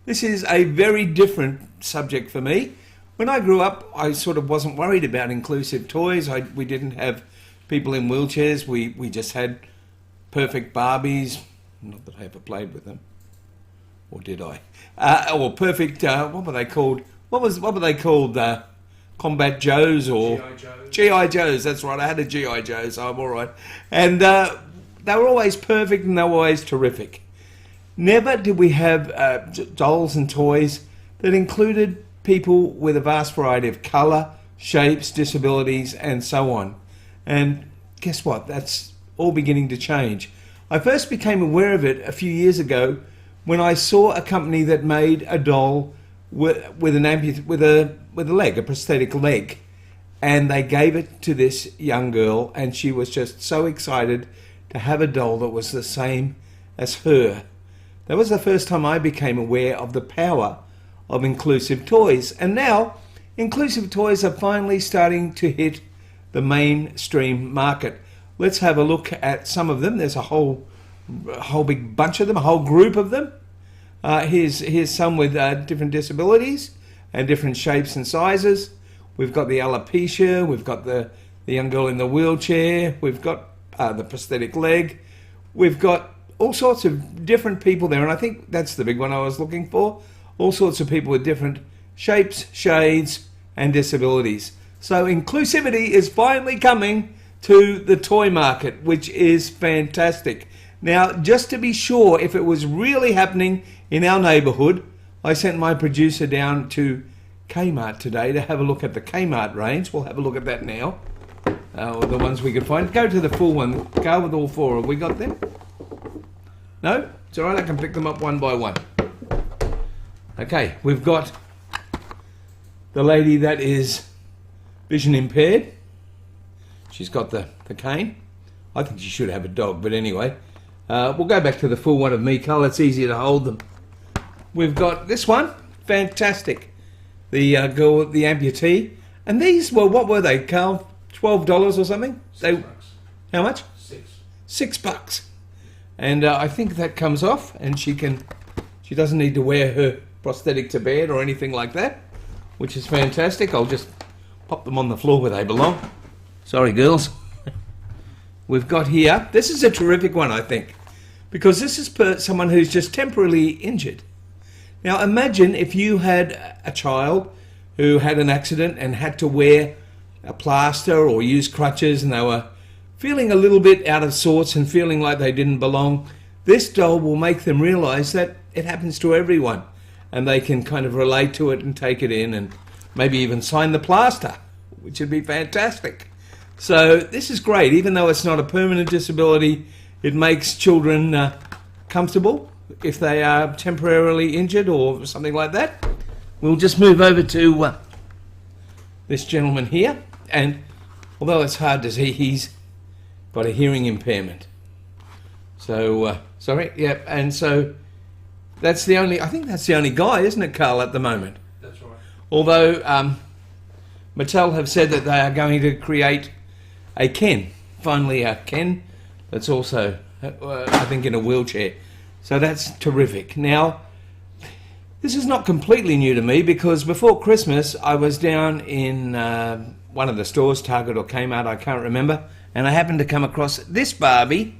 This is a very different subject for me. When I grew up, I sort of wasn't worried about inclusive toys. We didn't have people in wheelchairs. We just had perfect Barbies. Not that I ever played with them. Or did I? Or perfect, what were they called? What were they called? Combat Joes or G.I. Joes. G.I. Joes, that's right. I had a G.I. Joe, so I'm all right. And they were always perfect and they were always terrific. Never did we have dolls and toys that included people with a vast variety of colour, shapes, disabilities, and so on. And guess what? That's all beginning to change. I first became aware of it a few years ago when I saw a company that made a doll with a leg, a prosthetic leg, and they gave it to this young girl, and she was just so excited to have a doll that was the same as her. That was the first time I became aware of the power of inclusive toys, and now inclusive toys are finally starting to hit the mainstream market. Let's have a look at some of them. There's a whole big bunch of them, a whole group of them. Here's some with different disabilities and different shapes and sizes. We've got the alopecia, we've got the young girl in the wheelchair, we've got the prosthetic leg, we've got all sorts of different people there, and I think that's the big one I was looking for. All sorts of people with different shapes, shades, and disabilities. So inclusivity is finally coming to the toy market, which is fantastic. Now, just to be sure if it was really happening in our neighbourhood, I sent my producer down to Kmart today to have a look at the Kmart range. We'll have a look at that now. The ones we could find. Go to the full one. Go with all four. Have we got them? No? It's alright, I can pick them up one by one. Okay, we've got the lady that is vision impaired. She's got the cane. I think she should have a dog, but anyway. We'll go back to the full one of me, Carl. It's easier to hold them. We've got this one. Fantastic. The girl, the amputee. And these, well, what were they, Carl? $12 or something? $6. How much? $6. And I think that comes off, and she doesn't need to wear her prosthetic to bed or anything like that, which is fantastic. I'll just pop them on the floor where they belong. Sorry, girls. We've got here, this is a terrific one, I think, because this is someone who's just temporarily injured. Now imagine if you had a child who had an accident and had to wear a plaster or use crutches, and they were feeling a little bit out of sorts and feeling like they didn't belong. This doll will make them realise that it happens to everyone, and they can kind of relate to it and take it in and maybe even sign the plaster, which would be fantastic. So this is great. Even though it's not a permanent disability, it makes children comfortable if they are temporarily injured or something like that. We'll just move over to this gentleman here, and although it's hard to see, he's got a hearing impairment. So, sorry, yeah, and so that's the only, I think that's the only guy, isn't it, Carl, at the moment? That's right. Although Mattel have said that they are going to create a Ken, finally a Ken, that's also, I think, in a wheelchair. So that's terrific. Now, this is not completely new to me, because before Christmas I was down in one of the stores, Target or Kmart, I can't remember, and I happened to come across this Barbie.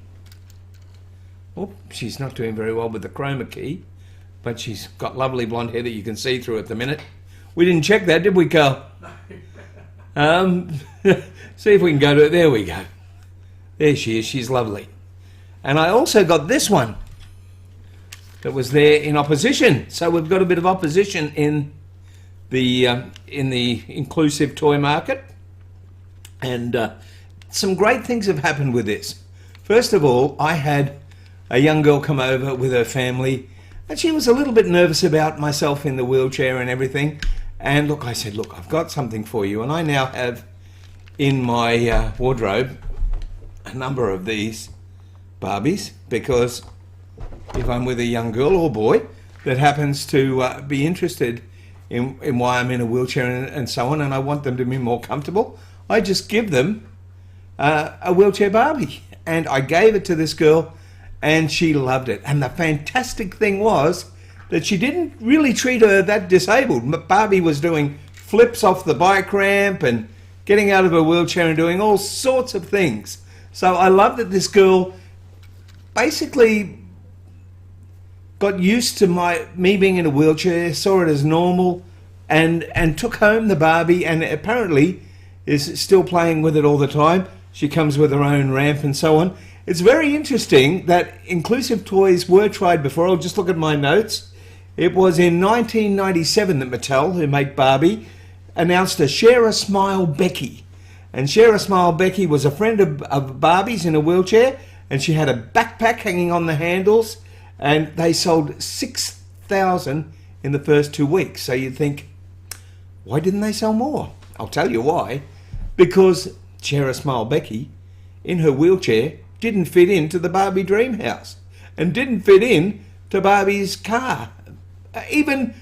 Oh, she's not doing very well with the chroma key, but she's got lovely blonde hair that you can see through at the minute. We didn't check that, did we, Carl? See if we can go to it. There we go. There she is. She's lovely. And I also got this one that was there in opposition. So we've got a bit of opposition in the inclusive toy market. And some great things have happened with this. First of all, I had a young girl come over with her family, and she was a little bit nervous about myself in the wheelchair and everything. And look, I said, look, I've got something for you. And I now have in my wardrobe a number of these Barbies, because if I'm with a young girl or boy that happens to be interested in why I'm in a wheelchair and so on, and I want them to be more comfortable, I just give them a wheelchair Barbie. And I gave it to this girl, and she loved it. And the fantastic thing was that she didn't really treat her that disabled. Barbie was doing flips off the bike ramp and getting out of her wheelchair and doing all sorts of things. So I love that this girl basically got used to me being in a wheelchair, saw it as normal, and took home the Barbie, and apparently is still playing with it all the time. She comes with her own ramp and so on. It's very interesting that inclusive toys were tried before. I'll just look at my notes. It was in 1997 that Mattel, who make Barbie, announced a Share a Smile Becky. And Share a Smile Becky was a friend of Barbie's in a wheelchair, and she had a backpack hanging on the handles, and they sold 6,000 in the first 2 weeks. So you'd think, why didn't they sell more? I'll tell you why. Because Share a Smile Becky, in her wheelchair, didn't fit into the Barbie dream house and didn't fit in to Barbie's car. Even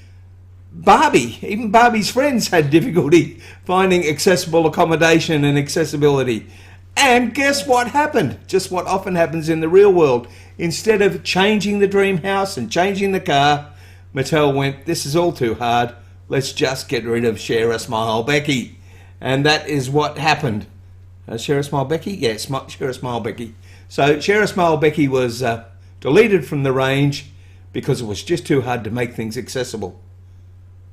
Barbie's friends had difficulty finding accessible accommodation and accessibility. And guess what happened? Just what often happens in the real world. Instead of changing the dream house and changing the car, Mattel went, this is all too hard. Let's just get rid of Share a Smile Becky. And that is what happened. Share a Smile Becky? Yeah, Share a Smile Becky. So Share a Smile Becky was deleted from the range because it was just too hard to make things accessible.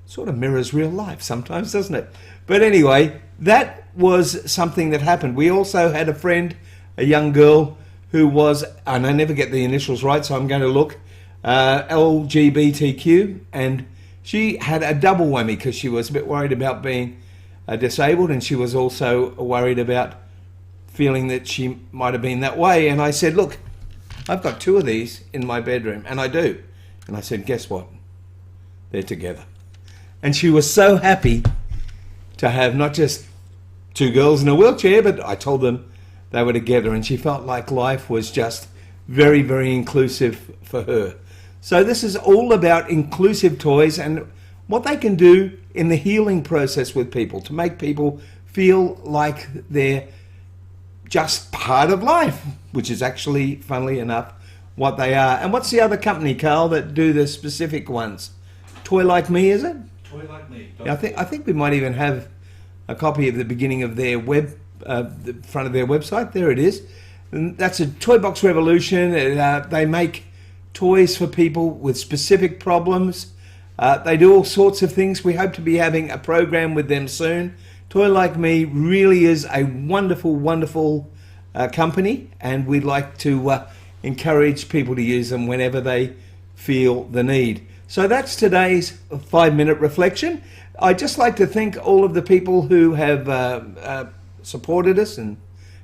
Sort of mirrors real life sometimes, doesn't it? But anyway, that was something that happened. We also had a friend, a young girl, who was, and I never get the initials right, so I'm going to look, LGBTQ, and she had a double whammy because she was a bit worried about being disabled, and she was also worried about feeling that she might have been that way. And I said, look, I've got 2 of these in my bedroom, and I do. And I said, guess what? They're together. And she was so happy to have not just 2 girls in a wheelchair, but I told them they were together, and she felt like life was just very, very inclusive for her. So this is all about inclusive toys and what they can do in the healing process with people to make people feel like they're just part of life, which is actually, funnily enough, what they are. And what's the other company, Carl, that do the specific ones? Toy Like Me, is it? Toy Like Me. Yeah, I think we might even have a copy of the beginning of their the front of their website. There it is. And that's a Toy Box Revolution. They make toys for people with specific problems. They do all sorts of things. We hope to be having a program with them soon. Toy Like Me really is a wonderful, wonderful company, and we'd like to encourage people to use them whenever they feel the need. So that's today's 5-minute reflection. I'd just like to thank all of the people who have supported us and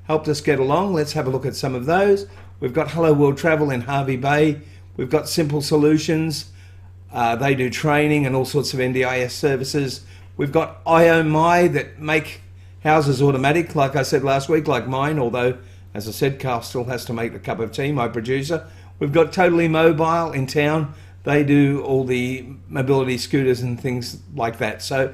helped us get along. Let's have a look at some of those. We've got Hello World Travel in Harvey Bay. We've got Simple Solutions. They do training and all sorts of NDIS services. We've got IOMI that make houses automatic, like I said last week, like mine, although, as I said, Carl still has to make the cup of tea, my producer. We've got Totally Mobile in town. They do all the mobility scooters and things like that. So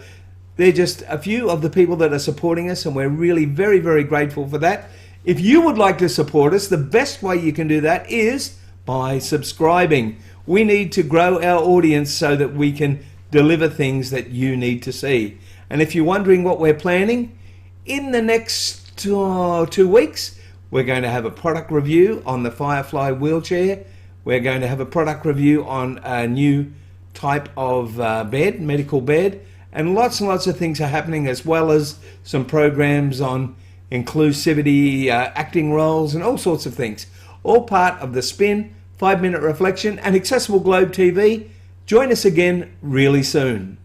they're just a few of the people that are supporting us, and we're really very, very grateful for that. If you would like to support us, the best way you can do that is by subscribing. We need to grow our audience so that we can deliver things that you need to see. And if you're wondering what we're planning, in the next 2 weeks, we're going to have a product review on the Firefly wheelchair. We're going to have a product review on a new type of bed, medical bed, and lots of things are happening, as well as some programs on inclusivity, acting roles, and all sorts of things. All part of the Spin 5-minute reflection and Accessible Globe TV. Join us again really soon.